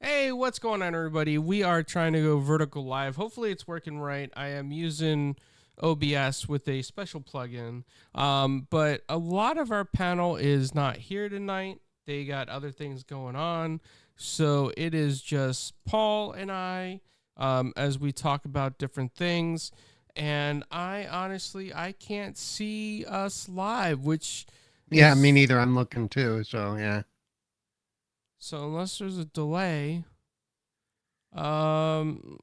Hey, what's going on, everybody? We are trying to go vertical live. Hopefully, it's working right. I am using OBS with a special plugin, but a lot of our panel is not here tonight. They got other things going on, so it is just Paul and I as we talk about different things. And I can't see us live, which Yeah, me is neither. I'm looking too. So yeah. so unless there's a delay. Um,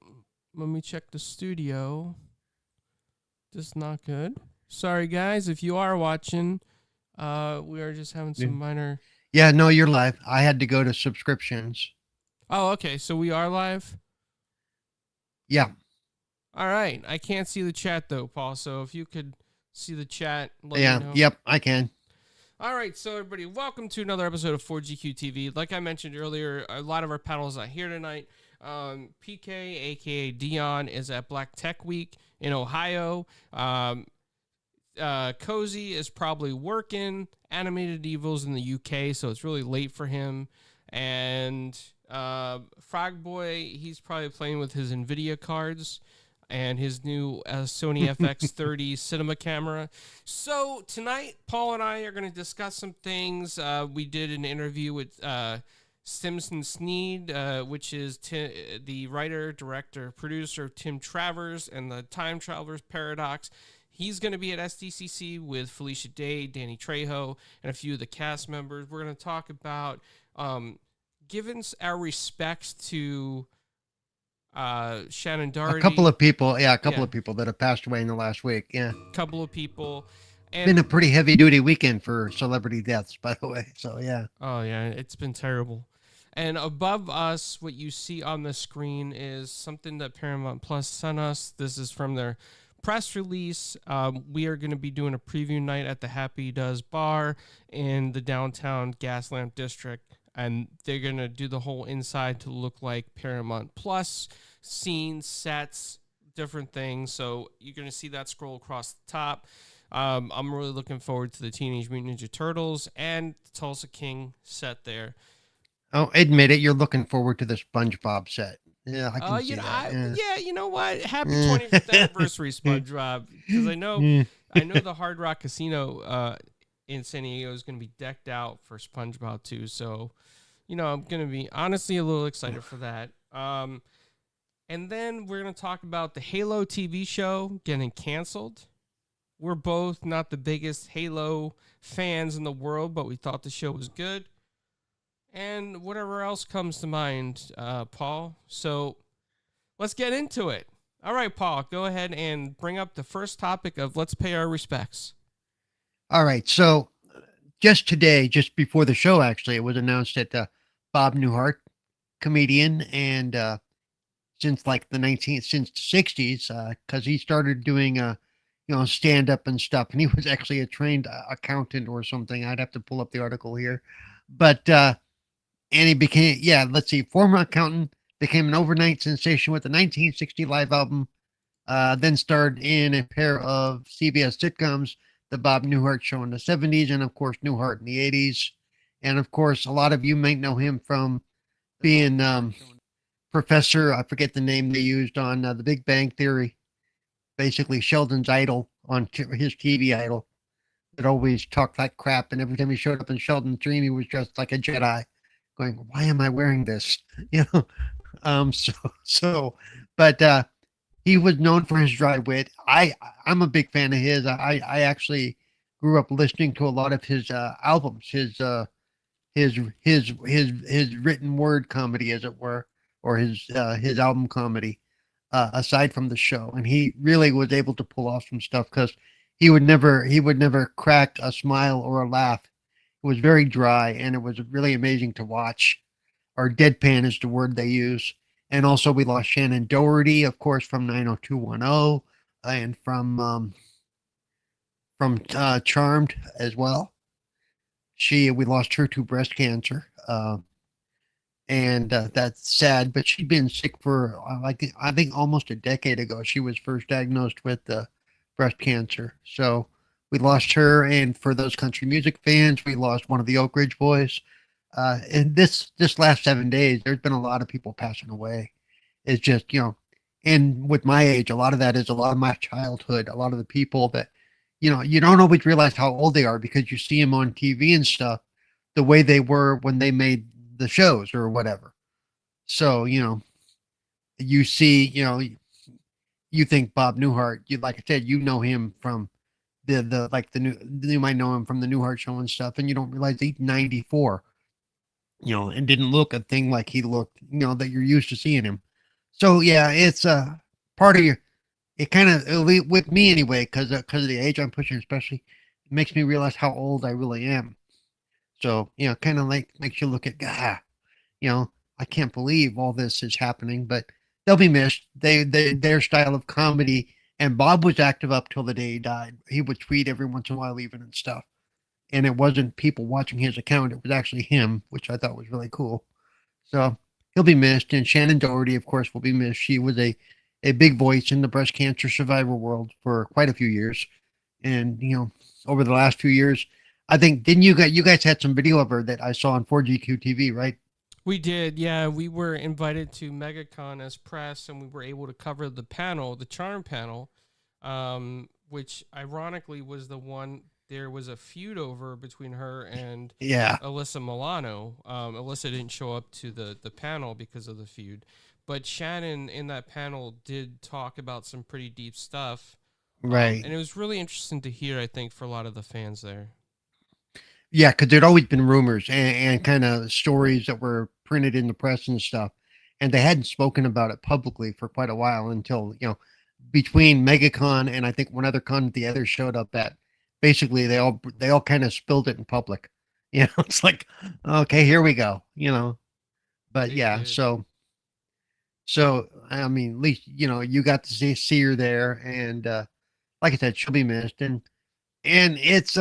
Let me check the studio. Just not good. Sorry, guys, if you are watching. We are just having some minor. Yeah, no, you're live. I had to go to subscriptions. Oh, okay. So we are live. Yeah. All right. I can't see the chat though, Paul. So if you could see the chat, let me Yeah. know. Yep, I can. All right, so everybody, welcome to another episode of 4GQ TV. Like I mentioned earlier, a lot of our panels are here tonight. PK, aka Dion, is at Black Tech Week in Ohio. Cozy is probably working. Animated Evil's in the UK, so it's really late for him. And Frog Boy, he's probably playing with his NVIDIA cards and his new Sony FX30 cinema camera. So tonight, Paul and I are going to discuss some things. We did an interview with Stimson Snead, which is the writer, director, producer of Tim Travers and the Time Traveler's Paradox. He's going to be at SDCC with Felicia Day, Danny Trejo, and a few of the cast members. We're going to talk about giving our respects to Shannon Doherty. A couple of people that have passed away in the last week. Yeah. A couple of people. And been a pretty heavy duty weekend for celebrity deaths, by the way. So yeah. Oh yeah, it's been terrible. And above us, what you see on the screen is something that Paramount Plus sent us. This is from their press release. We are going to be doing a preview night at the Happy Does Bar in the downtown Gaslamp District. And they're going to do the whole inside to look like Paramount Plus, scenes, sets, different things. So you're going to see that scroll across the top. I'm really looking forward to the Teenage Mutant Ninja Turtles and the Tulsa King set there. Oh, admit it, you're looking forward to the Spongebob set. Yeah, I can see that. Yeah, you know what? Happy 25th anniversary, SpongeBob. Because I know the Hard Rock Casino in San Diego is going to be decked out for SpongeBob too. So, I'm going to be honestly a little excited for that. And then we're going to talk about the Halo TV show getting canceled. We're both not the biggest Halo fans in the world, but we thought the show was good. And whatever else comes to mind, Paul. So let's get into it. All right, Paul, go ahead and bring up the first topic of let's pay our respects. All right. So just today, just before the show, actually, it was announced that Bob Newhart, comedian, and since the 60s, because he started doing stand up and stuff, and he was actually a trained accountant or something. I'd have to pull up the article here, but and he became former accountant, became an overnight sensation with the 1960 live album, then starred in a pair of CBS sitcoms, the Bob Newhart Show in the 70s, and of course Newhart in the 80s. And of course, a lot of you might know him from being Professor, I forget the name they used on The Big Bang Theory, basically Sheldon's idol on his TV idol that always talked like crap. And every time he showed up in Sheldon's dream, he was dressed like a Jedi going, why am I wearing this? But he was known for his dry wit. I'm a big fan of his. I actually grew up listening to a lot of his albums, his written word comedy, as it were, or his album comedy, aside from the show. And he really was able to pull off some stuff because he would never crack a smile or a laugh. It was very dry, and it was really amazing to watch. Or deadpan is the word they use. And also, we lost Shannon Doherty, of course, from 90210, and from Charmed as well. We lost her to breast cancer, and that's sad. But she'd been sick for I think almost a decade ago. She was first diagnosed with breast cancer, so we lost her. And for those country music fans, we lost one of the Oak Ridge Boys, in this last 7 days, there's been a lot of people passing away. It's just, and with my age, a lot of that is a lot of my childhood. A lot of the people that, you don't always realize how old they are because you see them on TV and stuff, the way they were when they made the shows or whatever. So, you see, you think Bob Newhart, like I said, him from you might know him from the Newhart show and stuff, and you don't realize he's 94, and didn't look a thing like he looked, that you're used to seeing him. So yeah, it's part of your, it kind of, with me anyway, because of the age I'm pushing, especially, it makes me realize how old I really am. So, kind of like makes you look at, God, I can't believe all this is happening, but they'll be missed. Their style of comedy, and Bob was active up till the day he died. He would tweet every once in a while, even and stuff. And it wasn't people watching his account; it was actually him, which I thought was really cool. So he'll be missed. And Shannon Doherty, of course, will be missed. She was a big voice in the breast cancer survivor world for quite a few years. And over the last few years, I think, didn't you guys had some video of her that I saw on 4GQ TV, right? We did, yeah. We were invited to MegaCon as press, and we were able to cover the panel, the Charm panel, which ironically was the one. There was a feud over between her and Alyssa Milano. Alyssa didn't show up to the panel because of the feud, but Shannon in that panel did talk about some pretty deep stuff, right? And it was really interesting to hear, I think, for a lot of the fans there. Yeah, because there'd always been rumors and kind of stories that were printed in the press and stuff, and they hadn't spoken about it publicly for quite a while until between MegaCon and I think one other con the others showed up at. Basically, they all kind of spilled it in public. It's like, okay, here we go. But yeah, so I mean, at least you got to see her there, and like I said, she'll be missed, and it's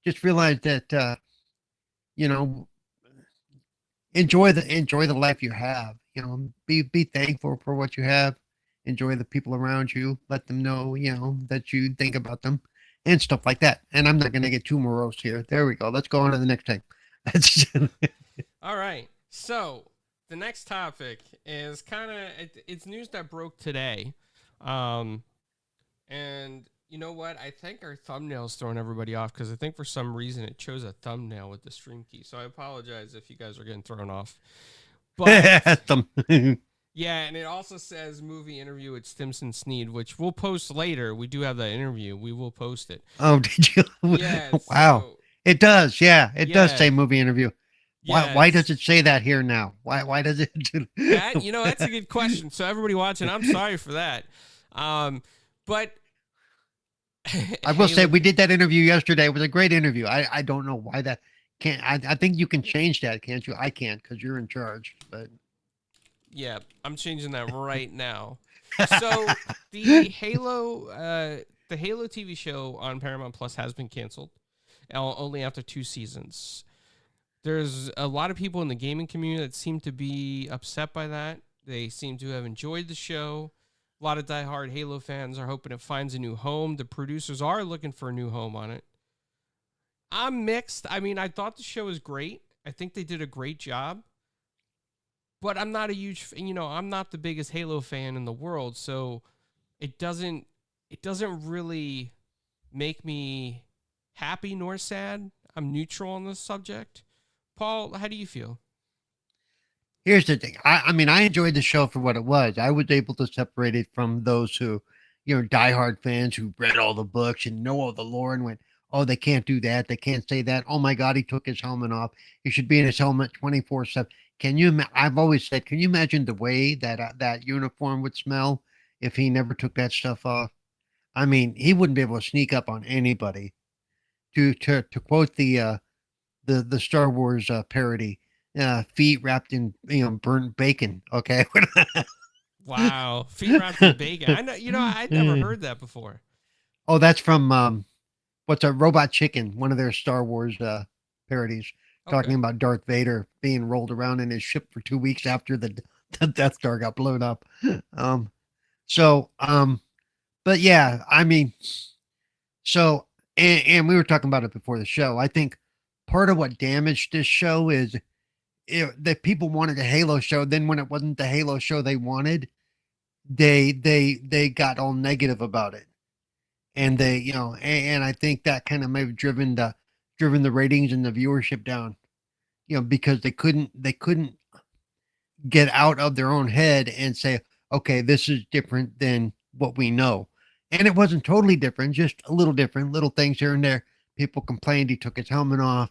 just realize that enjoy the life you have. Be thankful for what you have. Enjoy the people around you. Let them know that you think about them and stuff like that. And I'm not going to get too morose here. There we go. Let's go on to the next thing. All right. So the next topic is it's news that broke today. And you know what? I think our thumbnail's throwing everybody off because I think for some reason it chose a thumbnail with the stream key. So I apologize if you guys are getting thrown off. But yeah, and it also says movie interview with Stimson Snead, which we'll post later. We do have that interview. We will post it. Oh, did you? Yeah. Wow. So, it does. Yeah, it does say movie interview. Why does it say that here now? Why does it? That's a good question. So everybody watching, I'm sorry for that. But I will say we did that interview yesterday. It was a great interview. I don't know why that can't. I think you can change that, can't you? I can't because you're in charge. But yeah, I'm changing that right now. So the Halo TV show on Paramount Plus has been canceled, only after 2 seasons. There's a lot of people in the gaming community that seem to be upset by that. They seem to have enjoyed the show. A lot of diehard Halo fans are hoping it finds a new home. The producers are looking for a new home on it. I'm mixed. I mean, I thought the show was great. I think they did a great job. But I'm not a huge, I'm not the biggest Halo fan in the world, so it doesn't really make me happy nor sad. I'm neutral on this subject. Paul, how do you feel? Here's the thing. I mean, I enjoyed the show for what it was. I was able to separate it from those who, diehard fans who read all the books and know all the lore and went, oh, they can't do that. They can't say that. Oh my God, he took his helmet off. He should be in his helmet 24/7. I've always said, can you imagine the way that uniform would smell if he never took that stuff off? I mean, he wouldn't be able to sneak up on anybody. To quote the Star Wars parody, feet wrapped in burnt bacon. Okay. Wow, feet wrapped in bacon. I know. I'd never heard that before. Oh, that's from what's a Robot Chicken, one of their Star Wars parodies. Talking about Darth Vader being rolled around in his ship for 2 weeks after the Death Star got blown up. But yeah, I mean, and we were talking about it before the show. I think part of what damaged this show is that people wanted a Halo show. Then when it wasn't the Halo show they wanted, they got all negative about it, and they and I think that kind of may have driven the ratings and the viewership down, because they couldn't get out of their own head and say, okay, this is different than what we know. And it wasn't totally different, just a little different, little things here and there. People complained he took his helmet off,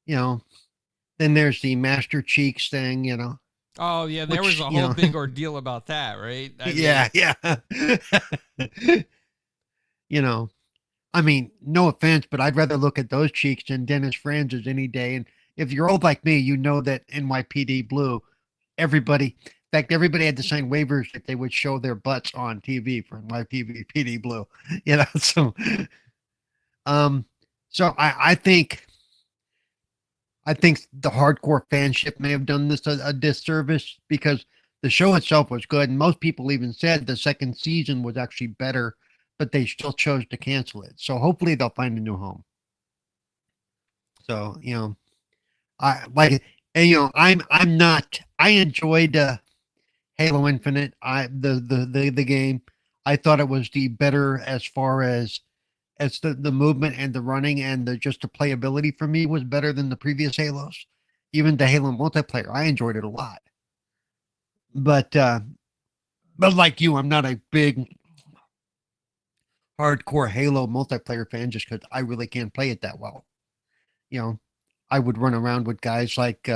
then there's the Master Cheeks thing, Oh yeah, there which, was a whole big ordeal about that, right? yeah. I mean, no offense, but I'd rather look at those cheeks than Dennis Franz's any day. And if you're old like me, you know that NYPD Blue, everybody had to sign waivers that they would show their butts on TV for NYPD Blue, so, so I think the hardcore fanship may have done this a disservice, because the show itself was good. And most people even said the second season was actually better, but they still chose to cancel it. So hopefully they'll find a new home. So, I like, and, I enjoyed Halo Infinite. The game, I thought it was the better as far as the movement and the running and the playability for me was better than the previous Halos. Even the Halo multiplayer, I enjoyed it a lot. But like you, I'm not a big hardcore Halo multiplayer fan, just because I really can't play it that well. I would run around with guys like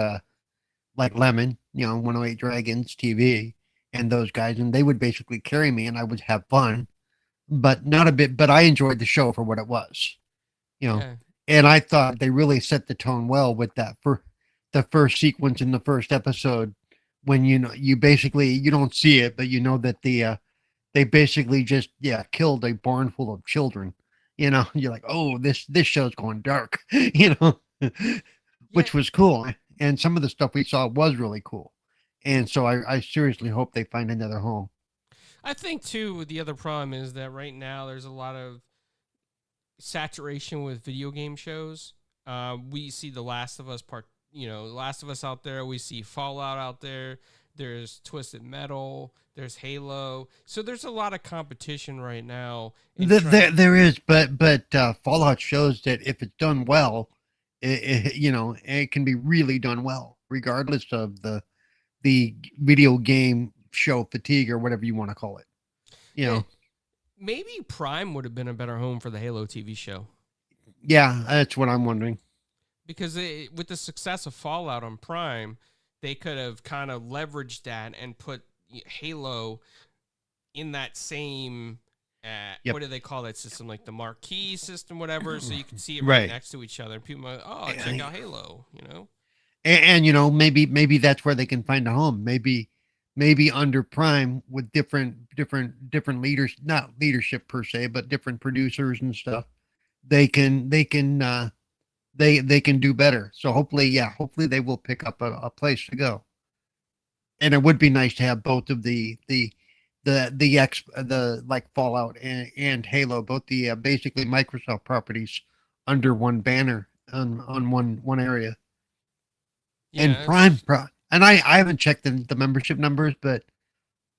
Lemon, 108 Dragons TV, and those guys, and they would basically carry me, and I would have fun, but I enjoyed the show for what it was, Yeah. And I thought they really set the tone well with that for the first sequence in the first episode, when you basically, you don't see it, but that they basically just killed a barn full of children. You're like, oh, this show's going dark, which was cool. And some of the stuff we saw was really cool. And so I seriously hope they find another home. I think too, the other problem is that right now there's a lot of saturation with video game shows. We see The Last of Us Last of Us out there. We see Fallout out there. There's Twisted Metal. There's Halo. So there's a lot of competition right now. There is, but Fallout shows that if it's done well, it can be really done well, regardless of the video game show fatigue or whatever you want to call it. Maybe Prime would have been a better home for the Halo TV show. Yeah, that's what I'm wondering. Because with the success of Fallout on Prime, they could have kind of leveraged that and put Halo in that same, what do they call that system? Like the marquee system, whatever. So you can see it right next to each other. People are like, oh, check out Halo, And maybe that's where they can find a home. Maybe under Prime with different leaders, not leadership per se, but different producers and stuff. They can do better. So hopefully they will pick up a place to go. And it would be nice to have both of the like Fallout and Halo, both the basically Microsoft properties under one banner on one area. Yeah, and Prime, and I haven't checked the membership numbers, but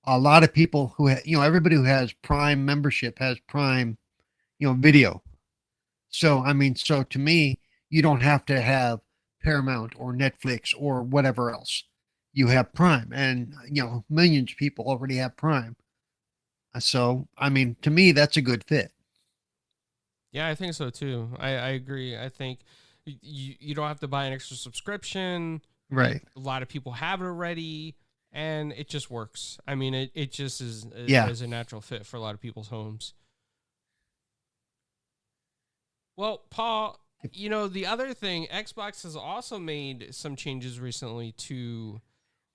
a lot of people who everybody who has Prime membership has Prime, video. So so to me, you don't have to have Paramount or Netflix or whatever else. You have Prime, and millions of people already have Prime. So to me, that's a good fit. Yeah, I think so too. I agree. I think you don't have to buy an extra subscription. Right. A lot of people have it already, and it just works. It just is a natural fit for a lot of people's homes. Well, Paul, the other thing, Xbox has also made some changes recently to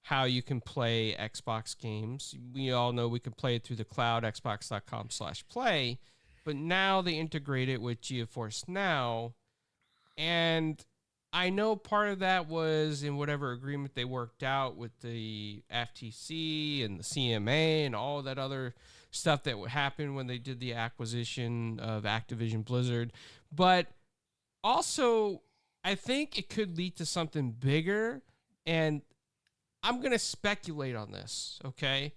how you can play Xbox games. We all know we can play it through the cloud, xbox.com/play, but now they integrate it with GeForce Now. And I know part of that was in whatever agreement they worked out with the FTC and the CMA and all that other stuff that would happen when they did the acquisition of Activision Blizzard. But also, I think it could lead to something bigger, and I'm going to speculate on this, okay?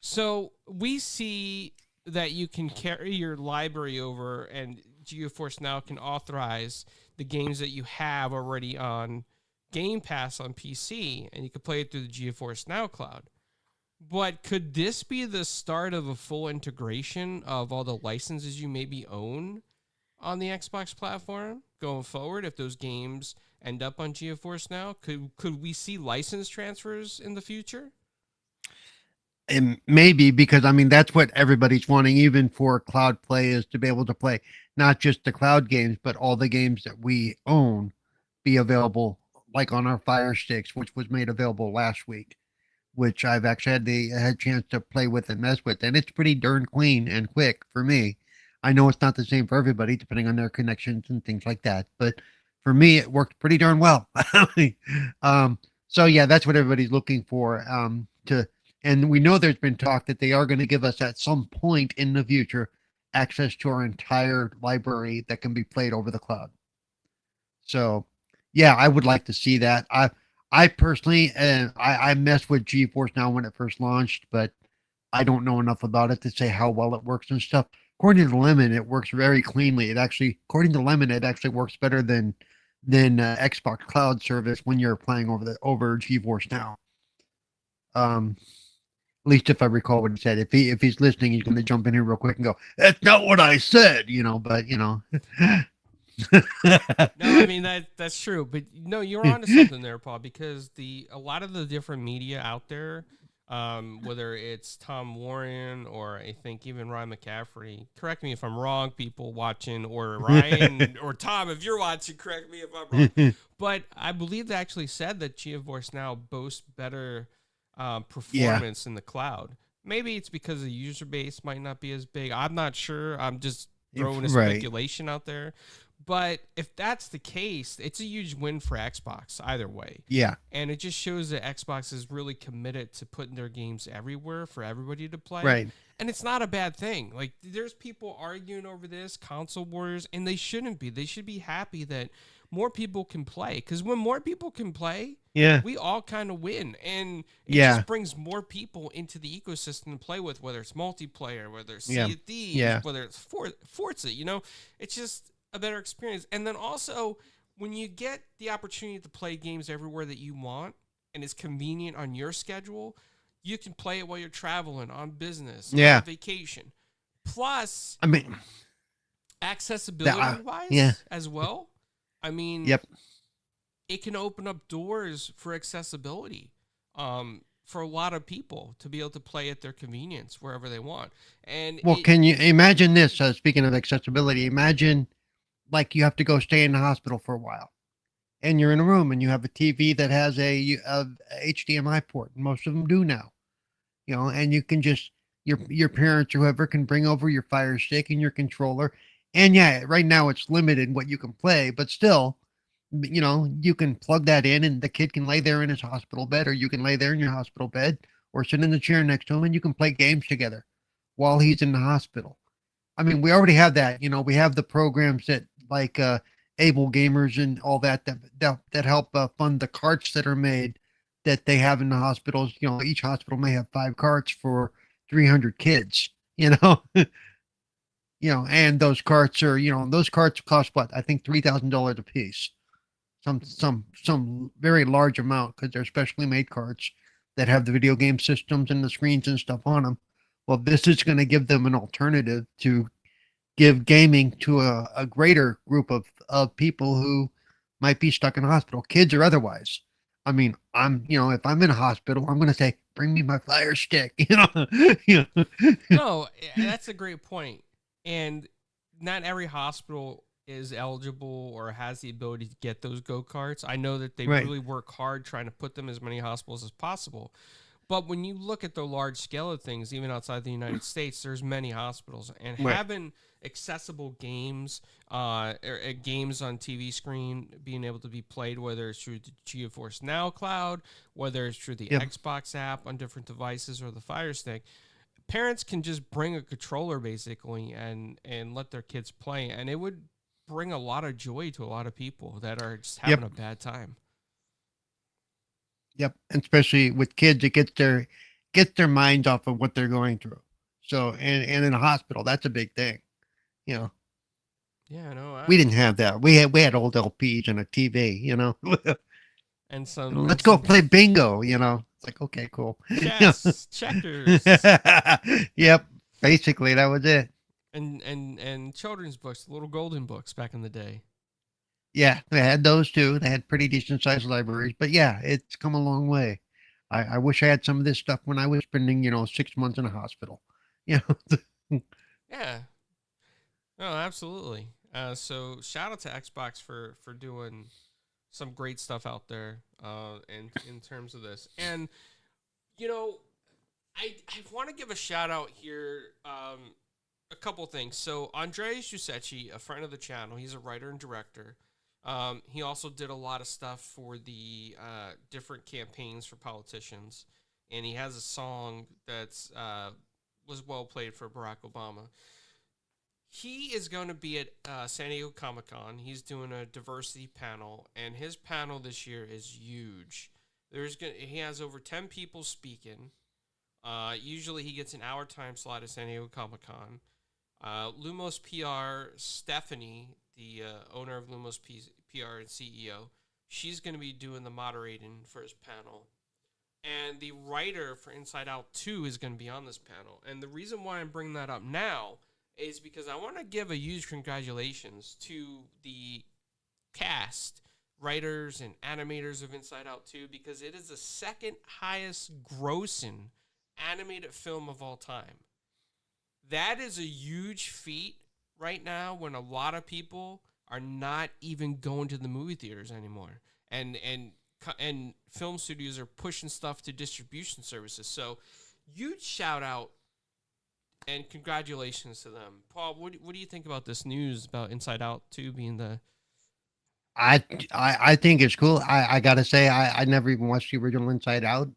So we see that you can carry your library over, and GeForce Now can authorize the games that you have already on Game Pass on PC, and you can play it through the GeForce Now cloud. But could this be the start of a full integration of all the licenses you maybe own on the Xbox platform going forward? If those games end up on GeForce Now, could we see license transfers in the future? And maybe, because I mean that's what everybody's wanting, even for cloud play, is to be able to play not just the cloud games, but all the games that we own be available, like on our Fire Sticks, which was made available last week, which I've actually had a chance to play with and mess with, and it's pretty darn clean and quick for me. I know it's not the same for everybody, depending on their connections and things like that, but for me, it worked pretty darn well. So yeah, that's what everybody's looking for. And we know there's been talk that they are going to give us at some point in the future access to our entire library that can be played over the cloud. So yeah, I would like to see that. I personally, I messed with GeForce Now when it first launched, but I don't know enough about it to say how well it works and stuff. According to Lemon, it works very cleanly. According to Lemon, it actually works better than Xbox Cloud service when you're playing over GeForce Now. At least if I recall what he said. If he's listening, he's going to jump in here real quick and go, "That's not what I said," But No, I mean that's true. But no, you're onto something there, Paul. Because a lot of the different media out there, whether it's Tom Warren or I think even Ryan McCaffrey. Correct me if I'm wrong, people watching, or Ryan or Tom, if you're watching, correct me if I'm wrong. But I believe they actually said that GeForce Now boasts better performance in the cloud. Maybe it's because the user base might not be as big. I'm not sure. I'm just throwing a speculation out there. But if that's the case, it's a huge win for Xbox either way. Yeah. And it just shows that Xbox is really committed to putting their games everywhere for everybody to play. Right. And it's not a bad thing. Like, there's people arguing over this, console wars, and they shouldn't be. They should be happy that more people can play. Because when more people can play, we all kind of win. And it just brings more people into the ecosystem to play with, whether it's multiplayer, whether it's Sea of Thieves, whether it's Forza, It's just a better experience. And then also, when you get the opportunity to play games everywhere that you want, and it's convenient on your schedule, you can play it while you're traveling, on business, on vacation. Plus, I mean, accessibility-wise as well. I mean, it can open up doors for accessibility for a lot of people to be able to play at their convenience wherever they want. And can you imagine this? Speaking of accessibility, imagine like you have to go stay in the hospital for a while, and you're in a room and you have a TV that has a HDMI port. And most of them do now, and you can just your parents or whoever can bring over your Fire Stick and your controller. And right now it's limited what you can play, but still, you can plug that in and the kid can lay there in his hospital bed, or you can lay there in your hospital bed or sit in the chair next to him and you can play games together while he's in the hospital. I mean, we already have that, we have the programs that like Able Gamers and all that help fund the carts that are made that they have in the hospitals. Each hospital may have 5 carts for 300 kids, and those carts are, those carts cost what? I think $3,000 a piece. Some very large amount, because they're specially made carts that have the video game systems and the screens and stuff on them. Well, this is going to give them an alternative to give gaming to a greater group of people who might be stuck in a hospital, kids or otherwise. I mean, if I'm in a hospital, I'm going to say, bring me my Fire Stick, No, that's a great point. And not every hospital is eligible or has the ability to get those go-karts. I know that they really work hard trying to put them in as many hospitals as possible. But when you look at the large scale of things, even outside the United States, there's many hospitals. And having accessible games, games on TV screen being able to be played, whether it's through the GeForce Now cloud, whether it's through the Xbox app on different devices or the Fire Stick, parents can just bring a controller basically and let their kids play, and it would bring a lot of joy to a lot of people that are just Yep. having a bad time. Yep. And especially with kids, it gets their minds off of what they're going through. So, and in a hospital, that's a big thing. You know, Yeah, no, we didn't have that. We had old LPs and a TV, you know. and some Let's go play bingo, you know. It's like, okay, cool. chess, checkers, Yep. Basically, that was it. and children's books, the little golden books back in the day. Yeah, they had those too. They had pretty decent sized libraries, but yeah, it's come a long way. I wish I had some of this stuff when I was spending, 6 months in a hospital. You know, Yeah, no, absolutely. So shout out to Xbox for doing some great stuff out there, in terms of this. And you know, I want to give a shout out here. A couple things. So Andreas Giuseppe, a friend of the channel, he's a writer and director. He also did a lot of stuff for the different campaigns for politicians, and he has a song that's was well played for Barack Obama. He is going to be at San Diego Comic-Con. He's doing a diversity panel, and his panel this year is huge. He has over 10 people speaking. Usually he gets an hour time slot at San Diego Comic-Con. Lumos PR, Stephanie, the owner of Lumos PR and CEO, she's going to be doing the moderating for his panel. And the writer for Inside Out 2 is going to be on this panel. And the reason why I'm bringing that up now is because I want to give a huge congratulations to the cast, writers, and animators of Inside Out 2, because it is the second highest grossing animated film of all time. That is a huge feat right now when a lot of people are not even going to the movie theaters anymore. And film studios are pushing stuff to distribution services. So huge shout out and congratulations to them. Paul, what do you think about this news about Inside Out 2 being the... I think it's cool. I gotta say, I never even watched the original Inside Out,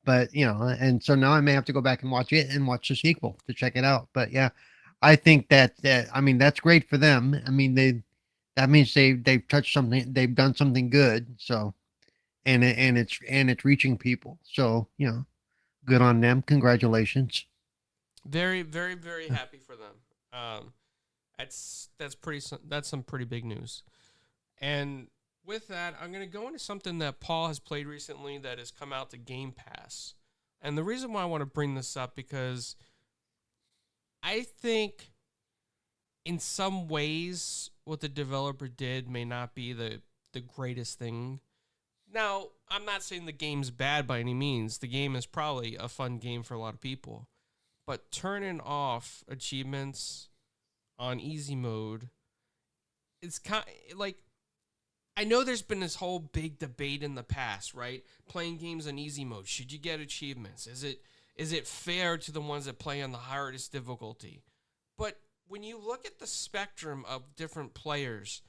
but and so now I may have to go back and watch it and watch the sequel to check it out. But yeah, I think that I mean, that's great for them. I mean, that means they've touched something, they've done something good. So, and it's reaching people. So good on them. Congratulations. Very, very, very happy for them. That's some pretty big news. And with that, I'm going to go into something that Paul has played recently that has come out to Game Pass. And the reason why I want to bring this up, because I think in some ways what the developer did may not be the greatest thing. Now, I'm not saying the game's bad by any means. The game is probably a fun game for a lot of people. But turning off achievements on easy mode, it's kind of like, I know there's been this whole big debate in the past, right? Playing games on easy mode, should you get achievements? Is it fair to the ones that play on the hardest difficulty? But when you look at the spectrum of different players,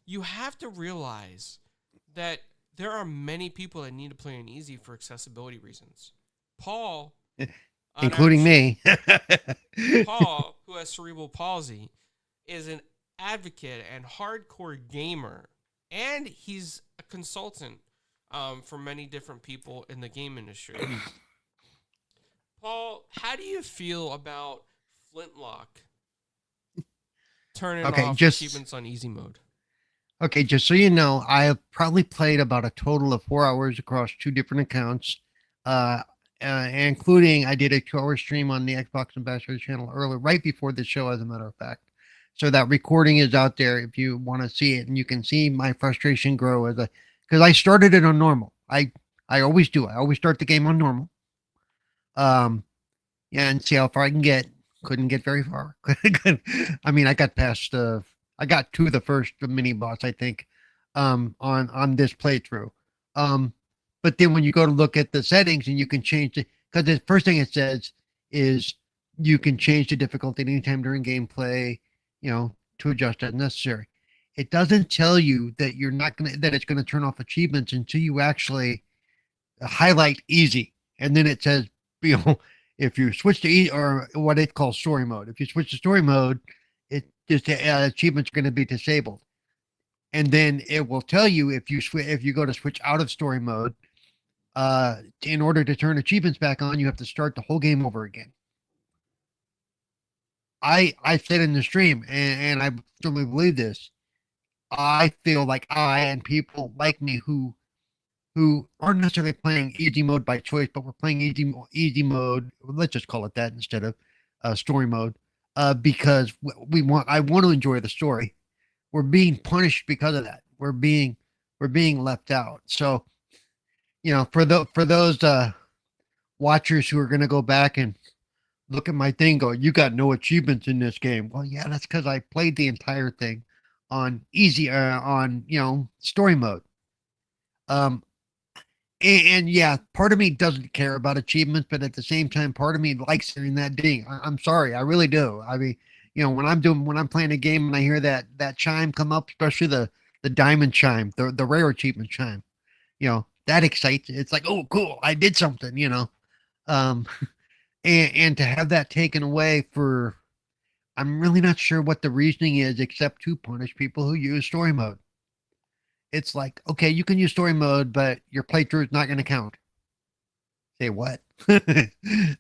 you have to realize that there are many people that need to play on easy for accessibility reasons. Paul, including me. Paul, who has cerebral palsy, is an advocate and hardcore gamer, and he's a consultant for many different people in the game industry. Paul, how do you feel about Flintlock turning off achievements on easy mode? Okay, just so you know, I have probably played about a total of 4 hours across 2 different accounts, including I did a 2-hour stream on the Xbox Ambassador channel earlier, right before the show, as a matter of fact. So that recording is out there if you want to see it, and you can see my frustration grow because I started it on normal. I always do. I always start the game on normal. Yeah, and see how far I can get. Couldn't get very far. I mean, I got past I got to the first mini boss, I think, on this playthrough. But then when you go to look at the settings and you can change it, because the first thing it says is you can change the difficulty anytime during gameplay, to adjust as necessary. It doesn't tell you that that it's gonna turn off achievements until you actually highlight easy, and then it says, if you switch to or what it calls story mode. If you switch to story mode, just achievements are going to be disabled, and then it will tell you if you go to switch out of story mode. In order to turn achievements back on, you have to start the whole game over again. I said in the stream, and I firmly believe this. I feel like I and people like me who aren't necessarily playing easy mode by choice, but we're playing easy mode. Let's just call it that instead of story mode, because I want to enjoy the story. We're being punished because of that. We're being left out. So for those watchers who are going to go back and look at my thing, go, you got no achievements in this game. Well, yeah, that's because I played the entire thing on easy on story mode. And yeah, part of me doesn't care about achievements, but at the same time, part of me likes hearing that ding. I'm sorry, I really do. I mean, when I'm playing a game and I hear that chime come up, especially the diamond chime, the rare achievement chime, that excites. It's like, oh, cool, I did something, and to have that taken away I'm really not sure what the reasoning is, except to punish people who use story mode. It's like, okay, you can use story mode, but your playthrough is not going to count. Say what?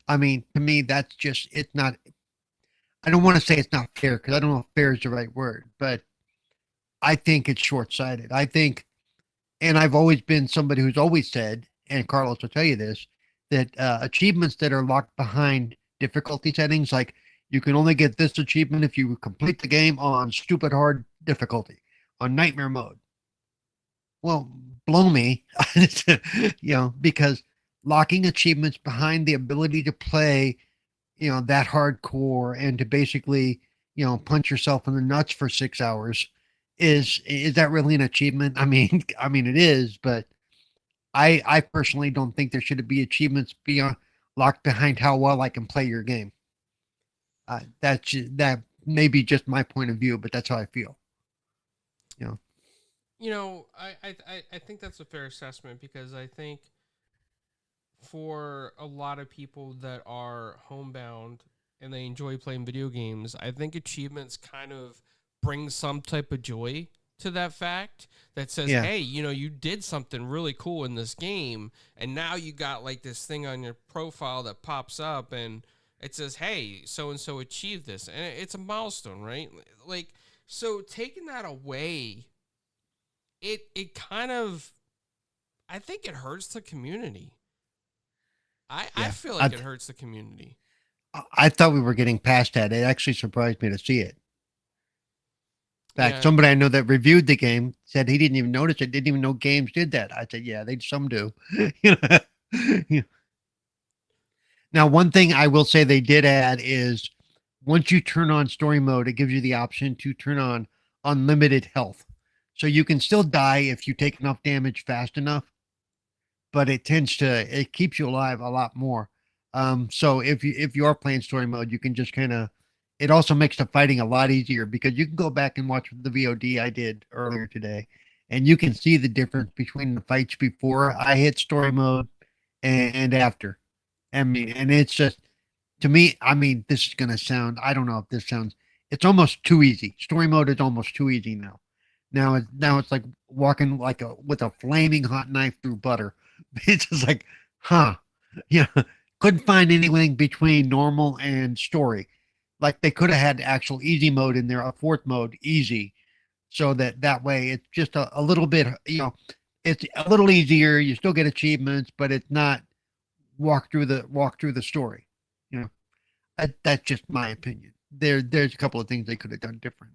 I mean, to me, that's just, it's not, I don't want to say it's not fair because I don't know if fair is the right word, but I think it's short-sighted. I think, and I've always been somebody who's always said, and Carlos will tell you this, that achievements that are locked behind difficulty settings, like you can only get this achievement if you complete the game on stupid hard difficulty, on nightmare mode. Well, blow me, because locking achievements behind the ability to play, that hardcore and to basically, punch yourself in the nuts for 6 hours is that really an achievement? I mean, it is, but I personally don't think there should be achievements beyond locked behind how well I can play your game. That may be just my point of view, but that's how I feel. I think that's a fair assessment because I think for a lot of people that are homebound and they enjoy playing video games, I think achievements kind of bring some type of joy to that fact that says, hey, you did something really cool in this game, and now you got like this thing on your profile that pops up and it says, hey, so-and-so achieved this, and it's a milestone, right? Like, so taking that away, it kind of, I think it hurts the community. I feel like it hurts the community. I thought we were getting past that. It actually surprised me to see it. In fact, somebody I know that reviewed the game said he didn't even notice it, didn't even know games did that. I said, yeah, some do. Now, one thing I will say they did add is once you turn on story mode, it gives you the option to turn on unlimited health. So you can still die if you take enough damage fast enough, but it keeps you alive a lot more. So if you are playing story mode, you can just it also makes the fighting a lot easier because you can go back and watch the VOD I did earlier today, and you can see the difference between the fights before I hit story mode and after. I mean, and it's just, to me, I mean, this is going to sound, I don't know if this sounds, it's almost too easy. Story mode is almost too easy now. Now it's like walking with a flaming hot knife through butter. It's just like, couldn't find anything between normal and story. Like they could have had actual easy mode in there, a fourth mode, easy, so that way it's just a little bit, it's a little easier. You still get achievements, but it's not walk through the story. That's just my opinion. There's a couple of things they could have done different.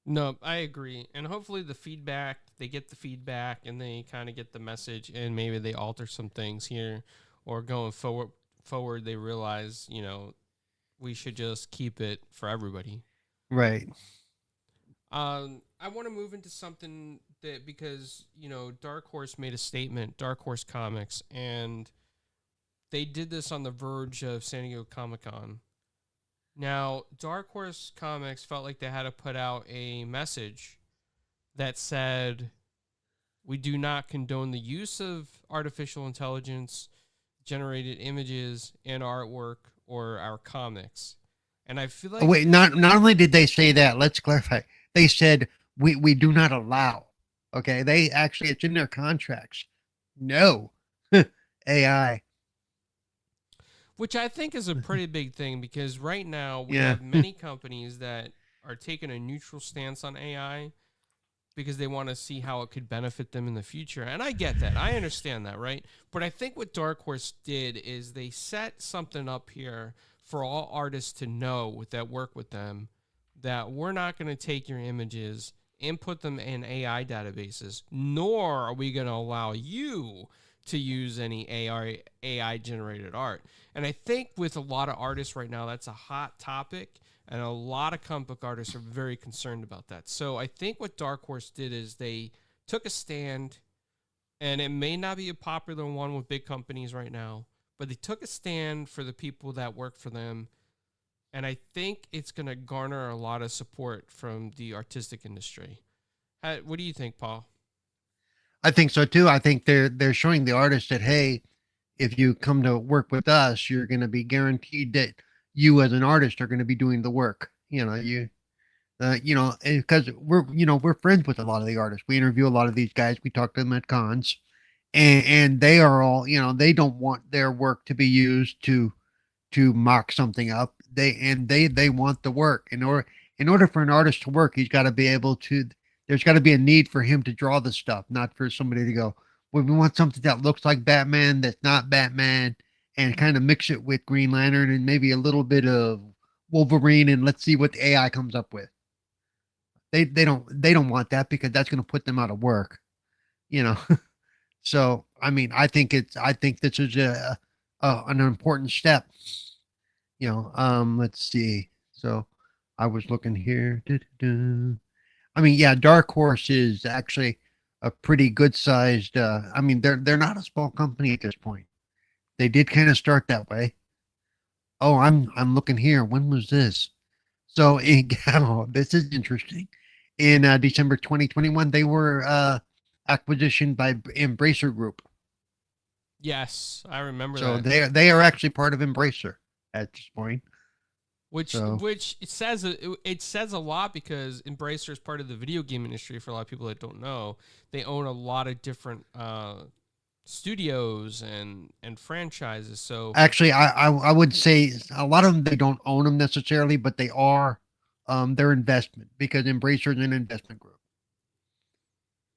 No, I agree. And hopefully they get the feedback and they kind of get the message and maybe they alter some things here, or going forward they realize, we should just keep it for everybody. Right. I want to move into something that, because, Dark Horse made a statement, Dark Horse Comics, and they did this on the verge of San Diego Comic-Con. Now, Dark Horse Comics felt like they had to put out a message that said, we do not condone the use of artificial intelligence generated images in artwork or our comics. And I feel Oh, like wait, not only did they say that, let's clarify. They said we do not allow. Okay, they actually it's in their contracts. No AI. which I think is a pretty big thing because right now we Yeah. have many companies that are taking a neutral stance on AI because they want to see how it could benefit them in the future. And I get that. I understand that, right? But I think what Dark Horse did is they set something up here for all artists to know that work with them that we're not going to take your images and put them in AI databases, nor are we going to allow you to use any AI generated art. And I think with a lot of artists right now, that's a hot topic. And a lot of comic book artists are very concerned about that. So I think what Dark Horse did is they took a stand, and it may not be a popular one with big companies right now, but they took a stand for the people that work for them. And I think it's going to garner a lot of support from the artistic industry. What do you think, Paul? I think so too. I think they're showing the artist that, hey, if you come to work with us, you're going to be guaranteed that you as an artist are going to be doing the work. Because we're friends with a lot of the artists. We interview a lot of these guys. We talk to them at cons, and they are all, they don't want their work to be used to mock something up. They want the work. In order for an artist to work, he's got to be able to. There's got to be a need for him to draw the stuff, not for somebody to go, well, we want something that looks like Batman that's not Batman, and kind of mix it with Green Lantern and maybe a little bit of Wolverine, and let's see what the AI comes up with. They don't want that because that's going to put them out of work, you know. So I mean, I think this is an important step. Let's see. So I was looking here. Du-du-du. I mean, yeah, Dark Horse is actually a pretty good sized. I mean, they're not a small company at this point. They did kind of start that way. Oh, I'm looking here. When was this? So oh, this is interesting. In December 2021, they were acquisition by Embracer Group. Yes, I remember So that. they are actually part of Embracer at this point. Which So it says a lot because Embracer is part of the video game industry. For a lot of people that don't know, they own a lot of different studios and franchises. So actually, I would say a lot of them they don't own them necessarily, but they are their investment because Embracer is an investment group.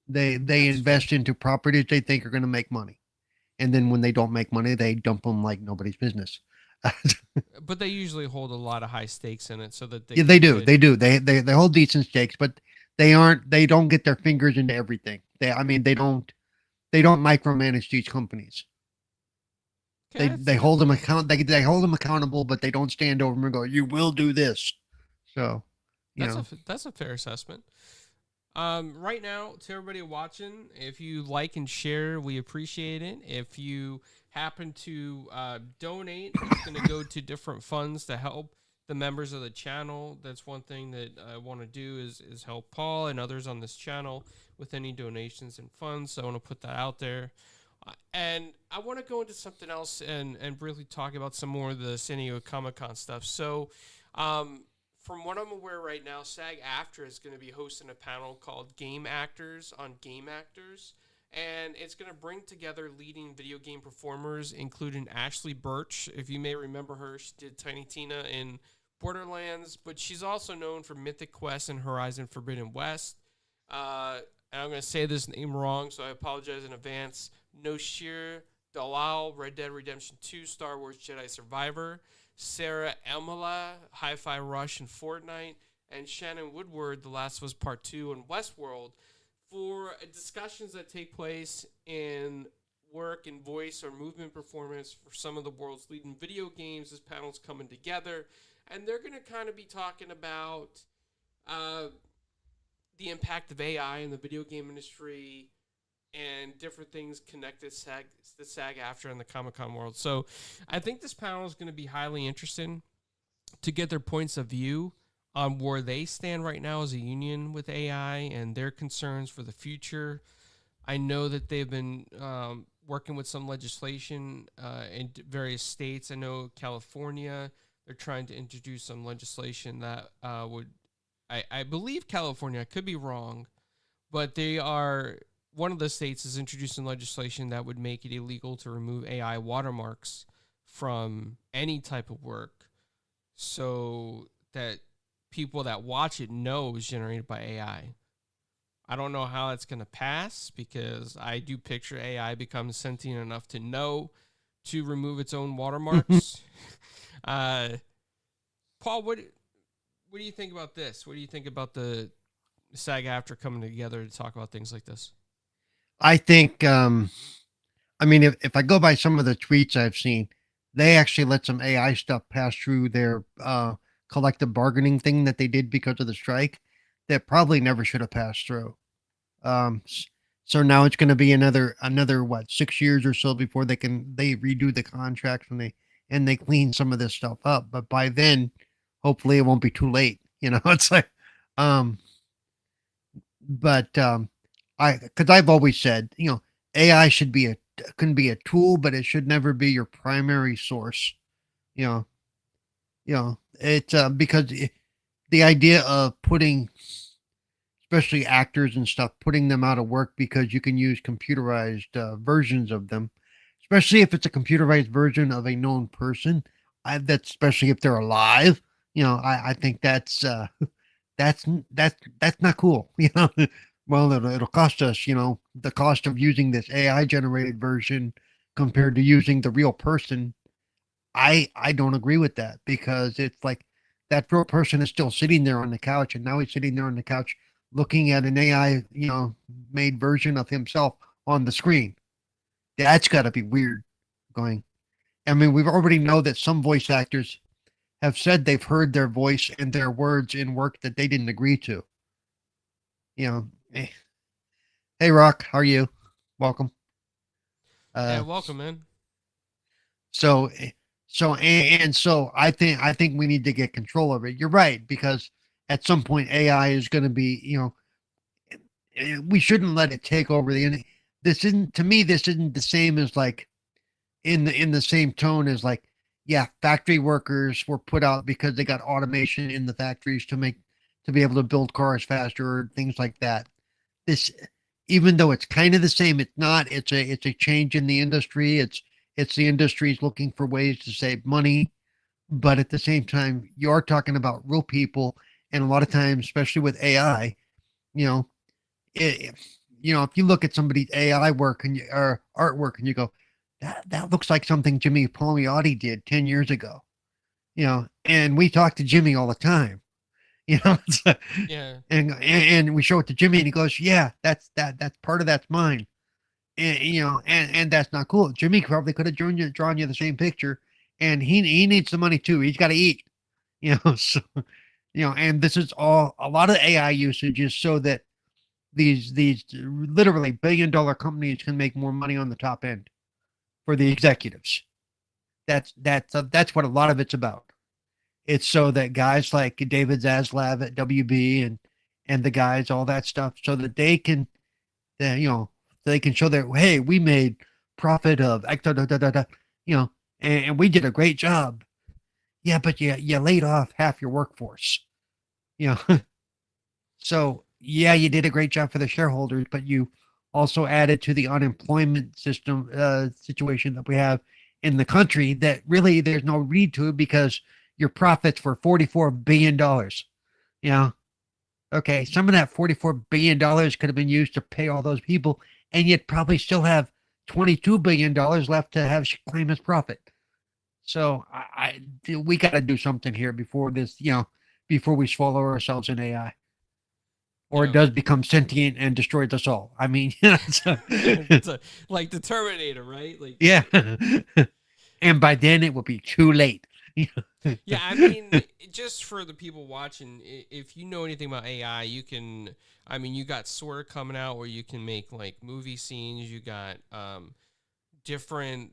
They that's fair. invest into properties they think are going to make money, and then when they don't make money, they dump them like nobody's business. But they usually hold a lot of high stakes in it so that they Yeah, can they do. get. They do. They hold decent stakes, but they don't get their fingers into everything. I mean, they don't micromanage these companies. Okay, They that's hold them fair. account. They hold them accountable, but they don't stand over them and go, "You will do this." So, you know, That's a fair assessment. Right now, to everybody watching, if you like and share, we appreciate it. If you happen to donate, it's going to go to different funds to help the members of the channel. That's one thing that I want to do is help Paul and others on this channel with any donations and funds. So I want to put that out there. And I want to go into something else and briefly talk about some more of the San Diego Comic-Con stuff. So, from what I'm aware right now, SAG-AFTRA is going to be hosting a panel called Game Actors on Game Actors. And it's going to bring together leading video game performers, including Ashley Burch. If you may remember her, she did Tiny Tina in Borderlands, but she's also known for Mythic Quest and Horizon Forbidden West. And I'm going to say this name wrong, so I apologize in advance. Noshir Dalal, Red Dead Redemption 2, Star Wars Jedi Survivor. Sarah Elmaleh, Hi-Fi Rush and Fortnite, and Shannon Woodward, The Last of Us Part 2 and Westworld, for discussions that take place in work and voice or movement performance for some of the world's leading video games. This panel's coming together, and they're going to kind of be talking about the impact of AI in the video game industry and different things connected to the SAG-AFTRA and the Comic-Con world. So I think this panel is going to be highly interesting to get their points of view on where they stand right now as a union with AI and their concerns for the future. I know that they've been working with some legislation in various states. I know California, they're trying to introduce some legislation that would, I believe California, I could be wrong, but they are, one of the states is introducing legislation that would make it illegal to remove AI watermarks from any type of work, so that people that watch it know it was generated by AI. I don't know how that's going to pass, because I do picture AI becomes sentient enough to know to remove its own watermarks. Paul, what do you think about this? What do you think about the SAG-AFTRA coming together to talk about things like this? I think, I mean, if I go by some of the tweets I've seen, they actually let some AI stuff pass through their collective bargaining thing that they did because of the strike that probably never should have passed through. So now it's going to be another what, 6 years or so before they redo the contracts and they clean some of this stuff up. But by then, hopefully, it won't be too late. It's like, because I've always said, AI can be a tool, but it should never be your primary source. It's because the idea of putting, especially actors and stuff, putting them out of work because you can use computerized versions of them, especially if it's a computerized version of a known person. That's especially if they're alive. I think that's not cool. Well, it'll cost us, the cost of using this AI generated version compared to using the real person. I don't agree with that, because it's like that real person is still sitting there on the couch, and now he's sitting there on the couch looking at an AI, made version of himself on the screen. That's got to be weird going. I mean, we've already know that some voice actors have said they've heard their voice and their words in work that they didn't agree to. Hey, Rock, how are you? Welcome. Yeah, welcome, man. So I think we need to get control of it. You're right, because at some point AI is going to be, we shouldn't let it take over this isn't, to me, this isn't the same as like in the same tone as like, yeah, factory workers were put out because they got automation in the factories to be able to build cars faster or things like that. This, even though it's kind of the same, it's not. It's a change in the industry. It's the industry's looking for ways to save money, but at the same time, you are talking about real people, and a lot of times, especially with AI, if you look at somebody's AI work or artwork and you go, that looks like something Jimmy Palmiotti did 10 years ago, and we talk to Jimmy all the time. Yeah. And we show it to Jimmy and he goes, yeah, that's part of that's mine. And, and that's not cool. Jimmy probably could have drawn you the same picture, and he needs the money too. He's got to eat, so, and this is all, a lot of AI usage is so that these literally billion-dollar companies can make more money on the top end for the executives. That's what a lot of it's about. It's so that guys like David Zaslav at WB and the guys, all that stuff, so that they can, they can show that, hey, we made profit of, and we did a great job. Yeah, but you laid off half your workforce. So yeah, you did a great job for the shareholders, but you also added to the unemployment system situation that we have in the country that really there's no read to it, because your profits were $44 billion. Okay, some of that $44 billion could have been used to pay all those people, and you'd probably still have $22 billion left to claim as profit. So we got to do something here before this, before we swallow ourselves in AI. Or it does become sentient and destroys us all. I mean, it's like the Terminator, right? Like, yeah. And by then it will be too late. Yeah, I mean, just for the people watching, if you know anything about AI, you got Sora coming out where you can make like movie scenes. You got different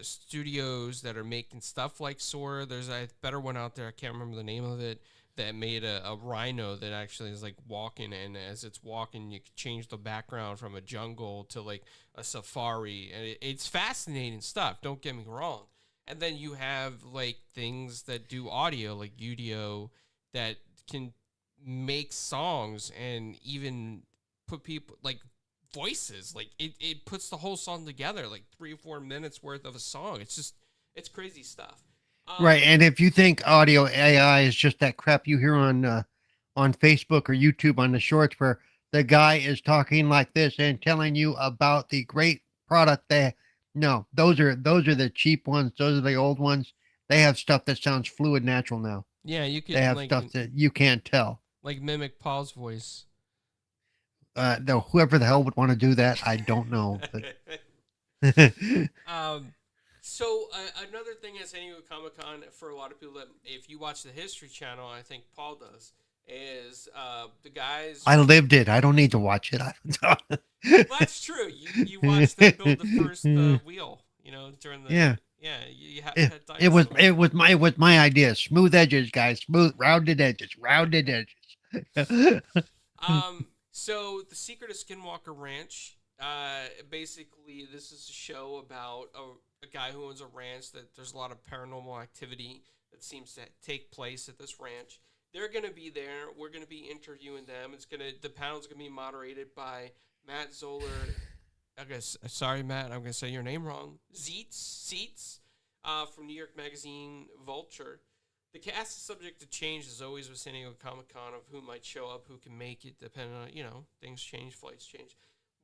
studios that are making stuff like Sora. There's a better one out there, I can't remember the name of it, that made a rhino that actually is like walking, and as it's walking, you can change the background from a jungle to like a safari, and it's fascinating stuff. Don't get me wrong. And then you have like things that do audio, like Udio, that can make songs and even put people like voices. Like it puts the whole song together, like 3 or 4 minutes worth of a song. It's crazy stuff. Right. And if you think audio AI is just that crap you hear on Facebook or YouTube on the shorts where the guy is talking like this and telling you about the great product they no, those are the cheap ones. Those are the old ones. They have stuff that sounds fluid natural now. Yeah, you They could have stuff that you can't tell. like mimic Paul's voice. No, whoever the hell would want to do that, I don't know. But So another thing at San Diego Comic-Con for a lot of people that if you watch the History Channel, I think Paul does, is the guys. I lived it. I don't need to watch it. Well, that's true. You watched them build the first wheel. You know, during the yeah. You It was my idea. Smooth edges, guys. Smooth, rounded edges. So the Secret of Skinwalker Ranch. Basically, this is a show about a guy who owns a ranch that there's a lot of paranormal activity that seems to take place at this ranch. They're going to be there. We're going to be interviewing them. The panel's going to be moderated by Matt Zoller. Sorry, Matt, I'm going to say your name wrong. Seats, from New York Magazine Vulture. The cast is subject to change, as always, with San Diego Comic-Con, of who might show up, who can make it, depending on, things change, flights change.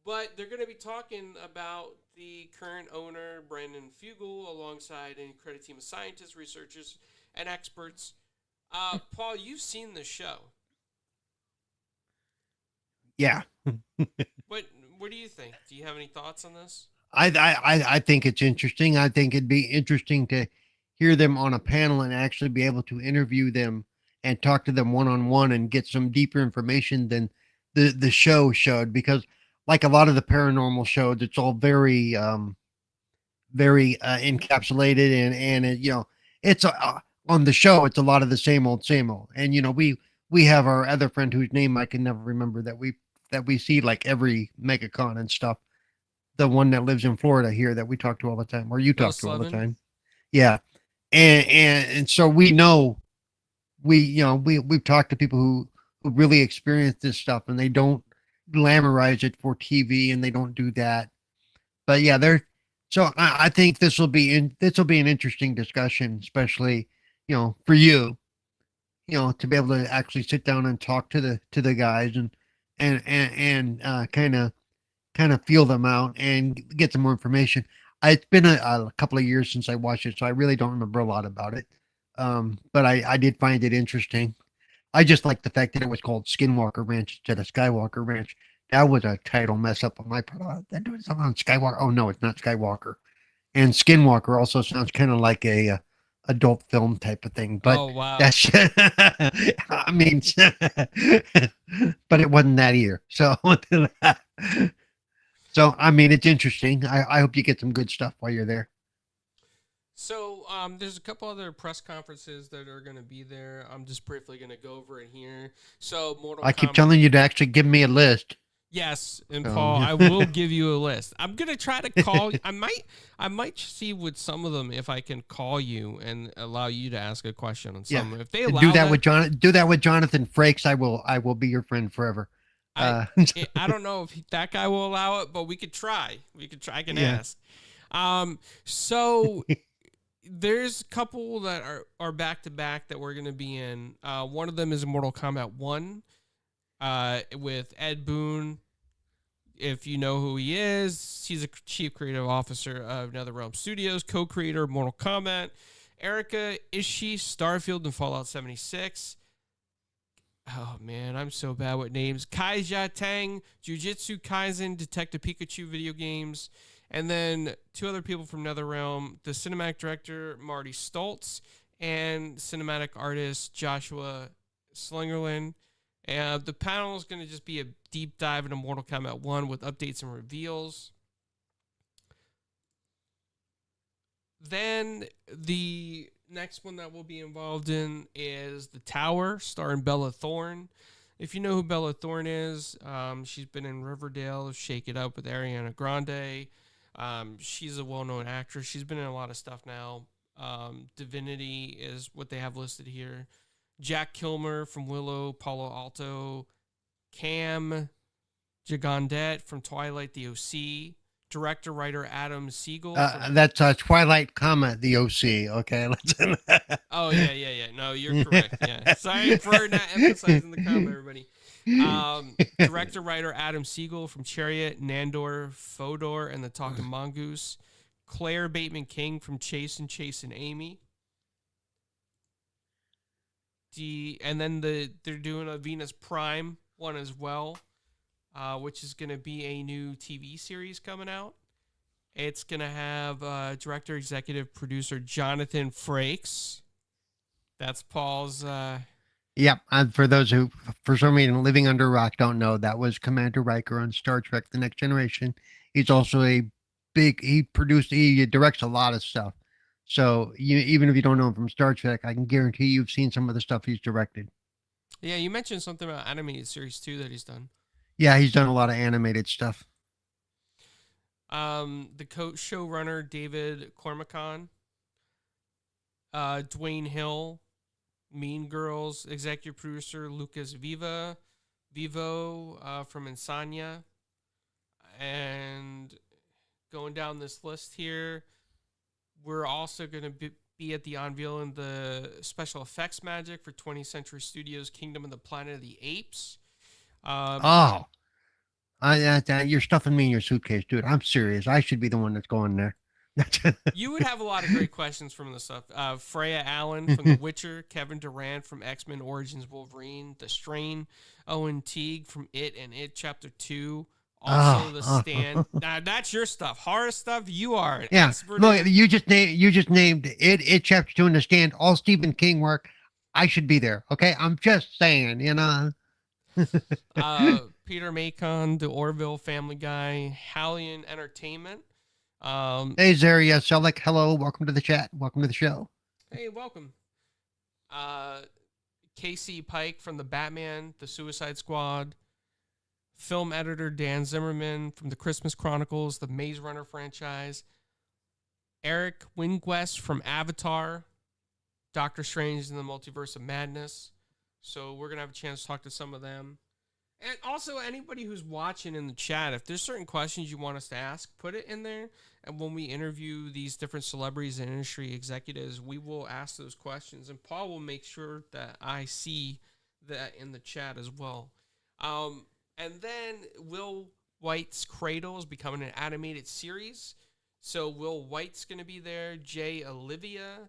But they're going to be talking about the current owner, Brandon Fugel, alongside an incredible team of scientists, researchers, and experts. Paul, you've seen the show. Yeah. What do you think? Do you have any thoughts on this? I think it's interesting. I think it'd be interesting to hear them on a panel and actually be able to interview them and talk to them one-on-one and get some deeper information than the show showed, because like a lot of the paranormal shows, it's all very encapsulated and it, it's on the show, it's a lot of the same old. And we have our other friend whose name I can never remember that we see like every MegaCon and stuff. The one that lives in Florida here that we talk to all the time, or you talk to all the time. Yeah. And so we know we've talked to people who really experience this stuff, and they don't glamorize it for TV, and they don't do that. But yeah, I think this will be an interesting discussion, especially, for you, to be able to actually sit down and talk to the guys and kind of feel them out and get some more information. It's been a couple of years since I watched it, so I really don't remember a lot about it. But I did find it interesting. I just like the fact that it was called Skinwalker Ranch instead of Skywalker Ranch. That was a title mess up on my part. That doing something on Skywalker. Oh no, it's not Skywalker. And Skinwalker also sounds kind of like a adult film type of thing. But oh wow, that's I mean, but it wasn't that either. So. So, I mean, it's interesting. I hope you get some good stuff while you're there. So, there's a couple other press conferences that are going to be there. I'm just briefly going to go over it here. So, I keep telling you to actually give me a list. Yes, and Paul, I will give you a list. I'm going to try to call. I might see with some of them if I can call you and allow you to ask a question on some. Yeah. If they allow do that with Jonathan Frakes, I will be your friend forever. I don't know if that guy will allow it, but we could try. I can ask. So there's a couple that are back to back that we're going to be in. One of them is Mortal Kombat 1 with Ed Boon. If you know who he is, he's a chief creative officer of NetherRealm Studios, co-creator of Mortal Kombat. Erica Ishii, Starfield, and Fallout 76. Oh, man, I'm so bad with names. Kaija Tang, Jujutsu Kaisen, Detective Pikachu video games. And then two other people from NetherRealm, the cinematic director, Marty Stoltz, and cinematic artist, Joshua Slingerland. And the panel is going to just be a deep dive into Mortal Kombat 1 with updates and reveals. Then the next one that we'll be involved in is The Tower, starring Bella Thorne. If you know who Bella Thorne is, she's been in Riverdale, Shake It Up with Ariana Grande. She's a well-known actress. She's been in a lot of stuff now. Divinity is what they have listed here. Jack Kilmer from Willow, Palo Alto. Cam Gigandet from Twilight, the OC. Director, writer Adam Siegel. That's Twilight, the OC. Okay. Oh, yeah. No, you're correct. Yeah. Sorry for not emphasizing the comma, everybody. Director, writer Adam Siegel from Chariot, Nandor, Fodor, and the Talking Mongoose. Claire Bateman King from Chase and Amy. And then they're doing a Venus Prime one as well, which is going to be a new TV series coming out. It's going to have director, executive producer Jonathan Frakes. That's Paul's... Yep. For those who, for some reason, living under a rock, don't know, that was Commander Riker on Star Trek The Next Generation. He's also he directs a lot of stuff. So even if you don't know him from Star Trek, I can guarantee you've seen some of the stuff he's directed. Yeah, you mentioned something about animated series too that he's done. Yeah, he's done a lot of animated stuff. The showrunner David Cormacon, Dwayne Hill, Mean Girls, executive producer Lucas Vivo from Insomnia, and going down this list here, we're also going to be at the unveiling the special effects magic for 20th Century Studios' Kingdom of the Planet of the Apes. You're stuffing me in your suitcase, dude. I'm serious. I should be the one that's going there. You would have a lot of great questions from the stuff. Freya Allen from The Witcher, Kevin Durant from X-Men Origins Wolverine, The Strain, Owen Teague from It and It Chapter 2, also The Stand. Now that's your stuff. Horror stuff, you are an expert. Look, you just named It Chapter 2 and The Stand, all Stephen King work. I should be there. Okay, I'm just saying, Peter Macon, The Orville Family Guy, Hallion Entertainment. Hey, Zaria Selleck. Hello. Welcome to the chat. Welcome to the show. Hey, welcome. Casey Pike from The Batman, The Suicide Squad. Film editor Dan Zimmerman from The Christmas Chronicles, the Maze Runner franchise. Eric Wingwest from Avatar, Doctor Strange in the Multiverse of Madness. So we're going to have a chance to talk to some of them. And also, anybody who's watching in the chat, if there's certain questions you want us to ask, put it in there. And when we interview these different celebrities and industry executives, we will ask those questions. And Paul will make sure that I see that in the chat as well. And then Will Wight's Cradle is becoming an animated series. So Will Wight's going to be there. Jay Oliva,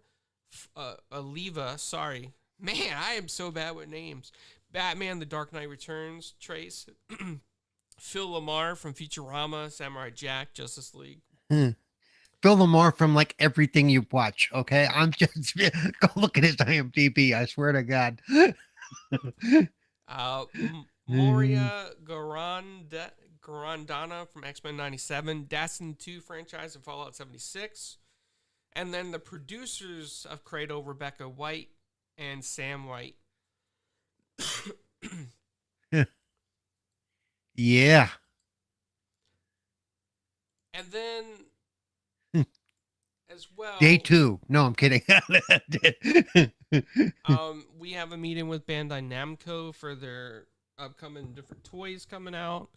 sorry. Man, I am so bad with names. Batman, The Dark Knight Returns, Trace. Phil Lamar from Futurama, Samurai Jack, Justice League. Phil Lamar from like everything you watch, okay? I'm just go look at his IMDb, I swear to God. Moria Garandana from X-Men 97, Destiny 2 franchise and Fallout 76. And then the producers of Cradle, Rebecca White and Sam White. Yeah. And then as well, Day 2. No, I'm kidding. we have a meeting with Bandai Namco for their upcoming different toys coming out.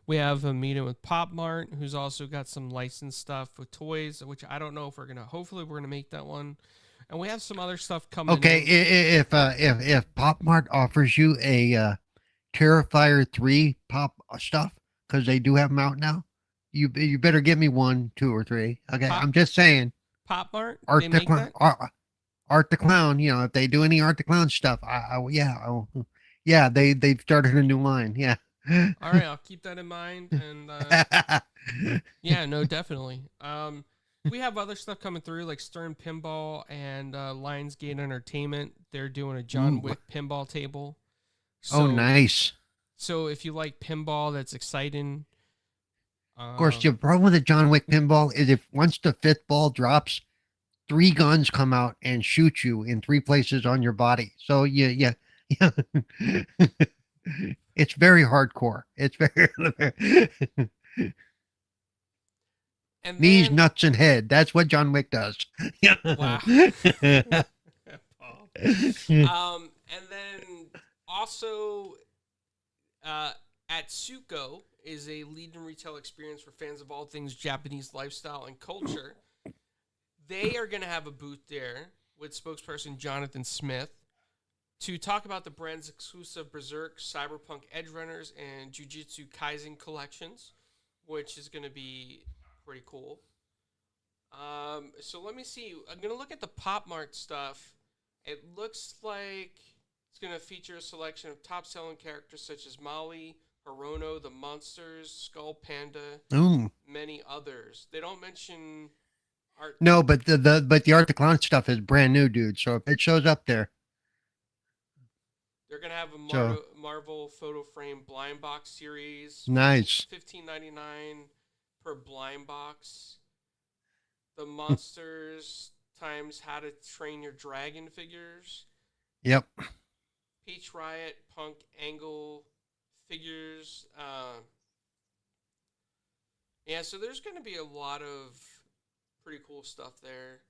We have a meeting with Pop Mart, who's also got some licensed stuff with toys, which I don't know if hopefully we're gonna make that one. And we have some other stuff coming. Okay, if Pop Mart offers you a Terrifier 3 pop stuff, because they do have them out now, you better give me 1, 2, or 3. Okay, I'm just saying. Pop Mart, Art the Clown. You know, if they do any Art the Clown stuff, they've started a new line. Yeah. All right, I'll keep that in mind. And yeah, no, definitely. We have other stuff coming through, like Stern Pinball and Lionsgate Entertainment. They're doing a John Wick pinball table. So, nice. So if you like pinball, that's exciting. Of course, the problem with the John Wick pinball is if once the 5th ball drops, 3 guns come out and shoot you in 3 places on your body. So yeah. It's very hardcore. It's very. And Knees, then, nuts, and head. That's what John Wick does. wow. Paul. And then also, uh, Atsuko is a lead and retail experience for fans of all things Japanese lifestyle and culture. They are going to have a booth there with spokesperson Jonathan Smith to talk about the brand's exclusive Berserk, Cyberpunk Edgerunners, and Jujutsu Kaisen collections, which is going to be pretty cool. So let me see. I'm going to look at the Pop Mart stuff. It looks like it's going to feature a selection of top-selling characters such as Molly, Hirono, the Monsters, Skull Panda, Ooh. many others. They don't mention art. No, but the Art the Clown stuff is brand new, dude. So if it shows up there, They're going to have a so Marvel photo frame blind box series. nice. $15.99 per blind box. The Monsters times How to Train Your Dragon figures. Yep. Peach Riot, Punk, Angle figures. Yeah, so there's going to be a lot of pretty cool stuff there.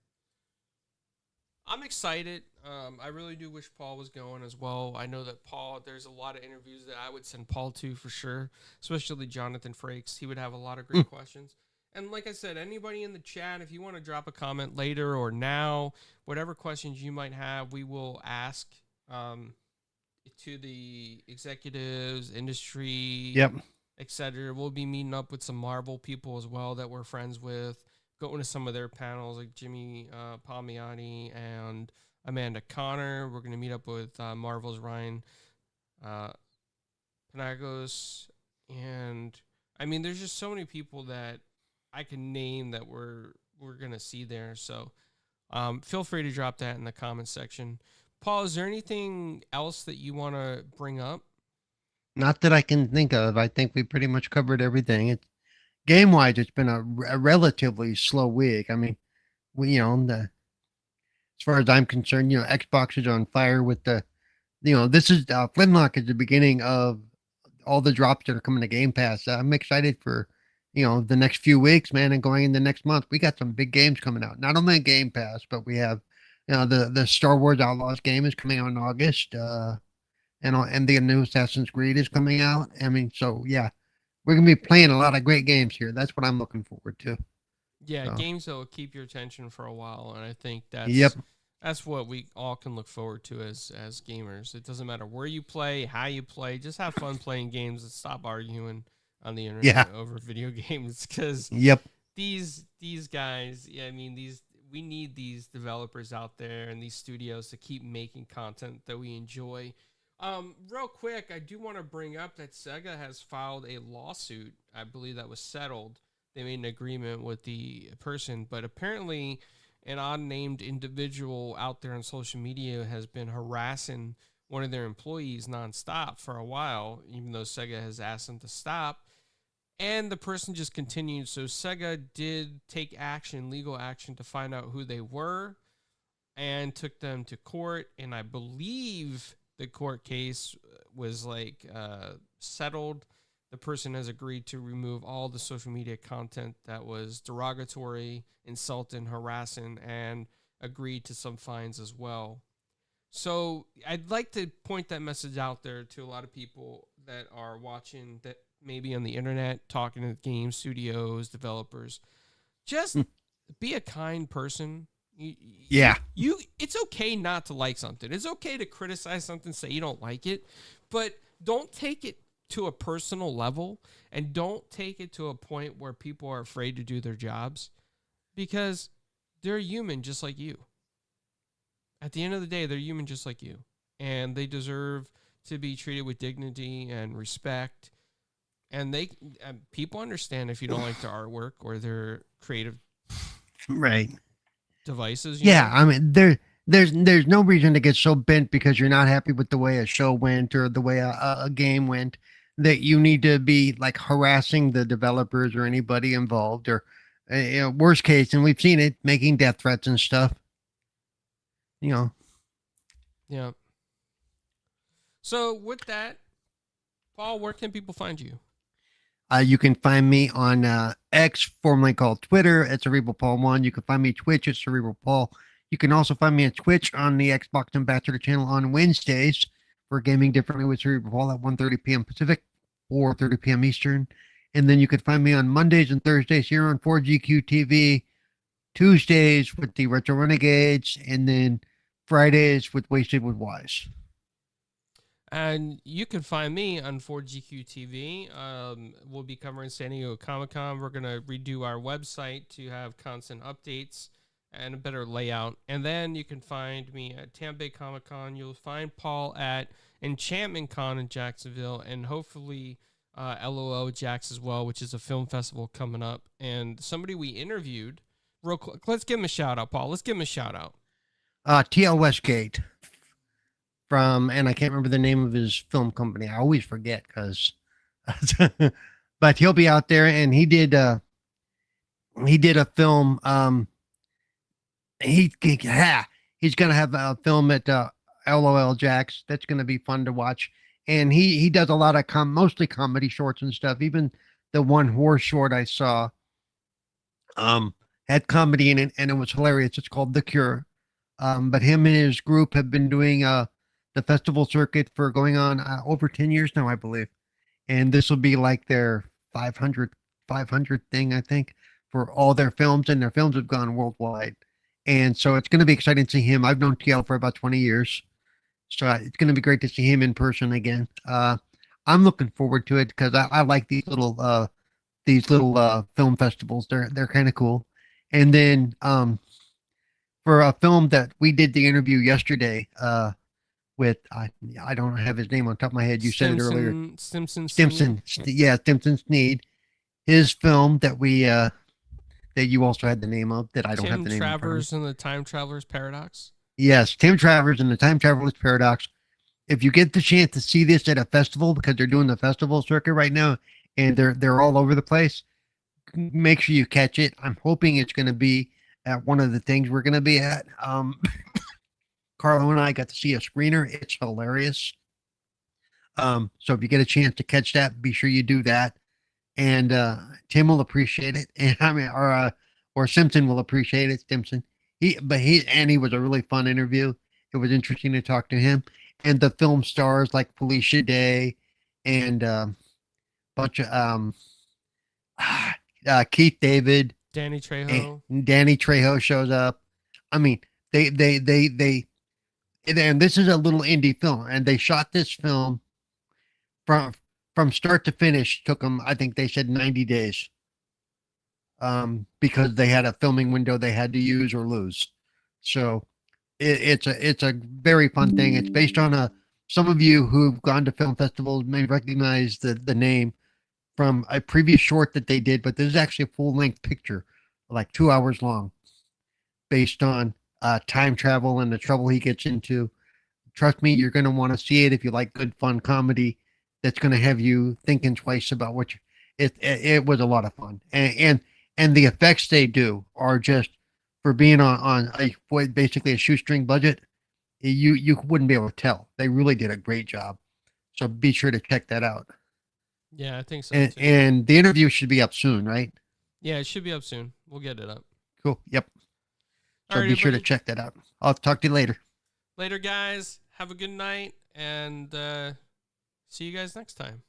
I'm excited. I really do wish Paul was going as well. I know that Paul, there's a lot of interviews that I would send Paul to for sure, especially Jonathan Frakes. He would have a lot of great questions. And like I said, anybody in the chat, if you want to drop a comment later or now, whatever questions you might have, we will ask to the executives, industry, Yep. etc. We'll be meeting up with some Marvel people as well that we're friends with, going to some of their panels like Jimmy Palmiotti and Amanda Connor. We're going to meet up with Marvel's Ryan Panagos. And I mean, there's just so many people that I can name that we're going to see there. So feel free to drop that in the comments section. Paul, is there anything else that you want to bring up? Not that I can think of. I think we pretty much covered everything. It's game wise, it's been a relatively slow week. I mean, as far as I'm concerned, Xbox is on fire with this is Flintlock is the beginning of all the drops that are coming to Game Pass. I'm excited for the next few weeks, man, and going into next month. We got some big games coming out. Not only Game Pass, but we have the Star Wars Outlaws game is coming out in August, and the new Assassin's Creed is coming out. I mean, so yeah, we're gonna be playing a lot of great games here. That's what I'm looking forward to. Yeah, So. games that will keep your attention for a while, and I think Yep. that's what we all can look forward to as gamers. It doesn't matter where you play, how you play, just have fun playing games and stop arguing on the internet over video games, because Yep. these guys, yeah, I mean, we need these developers out there and these studios to keep making content that we enjoy. Real quick, I do want to bring up that Sega has filed a lawsuit. I believe that was settled. They made an agreement with the person, but apparently an unnamed individual out there on social media has been harassing one of their employees nonstop for a while, even though Sega has asked them to stop. And the person just continued. So Sega did take action, legal action, to find out who they were and took them to court. And I believe the court case was settled. The person has agreed to remove all the social media content that was derogatory, insulting, harassing, and agreed to some fines as well. So I'd like to point that message out there to a lot of people that are watching, that maybe on the internet, talking to game studios, developers. Just be a kind person. It's okay not to like something. It's okay to criticize something, say you don't like it, but don't take it to a personal level, and don't take it to a point where people are afraid to do their jobs, because they're human just like you. At the end of the day, they're human just like you, and they deserve to be treated with dignity and respect. And people understand if you don't like their artwork or their creative devices. Yeah, I mean, there's no reason to get so bent because you're not happy with the way a show went or the way a game went, that you need to be like harassing the developers or anybody involved, or worst case, and we've seen it, making death threats and stuff. Yeah. So with that, Paul, where can people find you? You can find me on X, formerly called Twitter, at Cerebral Paul 1. You can find me Twitch at Cerebral Paul. You can also find me at Twitch on the Xbox Ambassador channel on Wednesdays for Gaming Differently with Cerebral Paul at 1:30 p.m. Pacific, 4:30 p.m. Eastern. And then you can find me on Mondays and Thursdays here on 4GQ TV, Tuesdays with the Retro Renegades, and then Fridays with Wasted with Wise. And you can find me on 4GQ TV. We'll be covering San Diego Comic-Con. We're going to redo our website to have constant updates and a better layout. And then you can find me at Tampa Bay Comic-Con. You'll find Paul at Enchantment Con in Jacksonville, and hopefully LOL Jax as well, which is a film festival coming up. And somebody we interviewed, real quick, let's give him a shout out, Paul. Let's give him a shout out. T.L. Westgate and I can't remember the name of his film company. I always forget because, but he'll be out there, and he did a film. He's gonna have a film at LOL Jax. That's gonna be fun to watch. And he does a lot of mostly comedy shorts and stuff. Even the one horror short I saw had comedy in it, and it was hilarious. It's called The Cure. But him and his group have been doing the festival circuit for going on over 10 years now, I believe. And this will be like their 500 thing, I think, for all their films, and their films have gone worldwide. And so it's going to be exciting to see him. I've known TL for about 20 years. So it's going to be great to see him in person again. I'm looking forward to it because I like these little film festivals. They're kind of cool. And then for a film that we did the interview yesterday with, I don't have his name on top of my head. You said it earlier. Stimson. Yeah, Stimson Snead. His film that we that you also had the name of that I don't have the name of. Travers and the Time Traveler's Paradox. Yes, Tim Travers and the Time Traveler's Paradox. If you get the chance to see this at a festival, because they're doing the festival circuit right now, and they're all over the place, make sure you catch it. I'm hoping it's going to be at one of the things we're going to be at. Carlo and I got to see a screener. It's hilarious. So if you get a chance to catch that, be sure you do that. And Tim will appreciate it. And I mean, or Simpson will appreciate it. Stimson. He was a really fun interview. It was interesting to talk to him. And the film stars like Felicia Day and bunch of Keith David, Danny Trejo. And Danny Trejo shows up. I mean, they and this is a little indie film, and they shot this film from start to finish. Took them, I think they said 90 days. Because they had a filming window they had to use or lose. So it's a very fun thing. It's based on some of you who've gone to film festivals may recognize the name from a previous short that they did, but this is actually a full-length picture, like 2 hours long, based on time travel and the trouble he gets into. Trust me, you're going to want to see it if you like good, fun comedy that's going to have you thinking twice about what it was a lot of fun. And the effects they do are just, for being on basically a shoestring budget, you wouldn't be able to tell. They really did a great job. So be sure to check that out. Yeah, I think so. And the interview should be up soon, right? Yeah, it should be up soon. We'll get it up. Cool. Yep. So be sure to check that out. I'll talk to you later. Later, guys. Have a good night, and see you guys next time.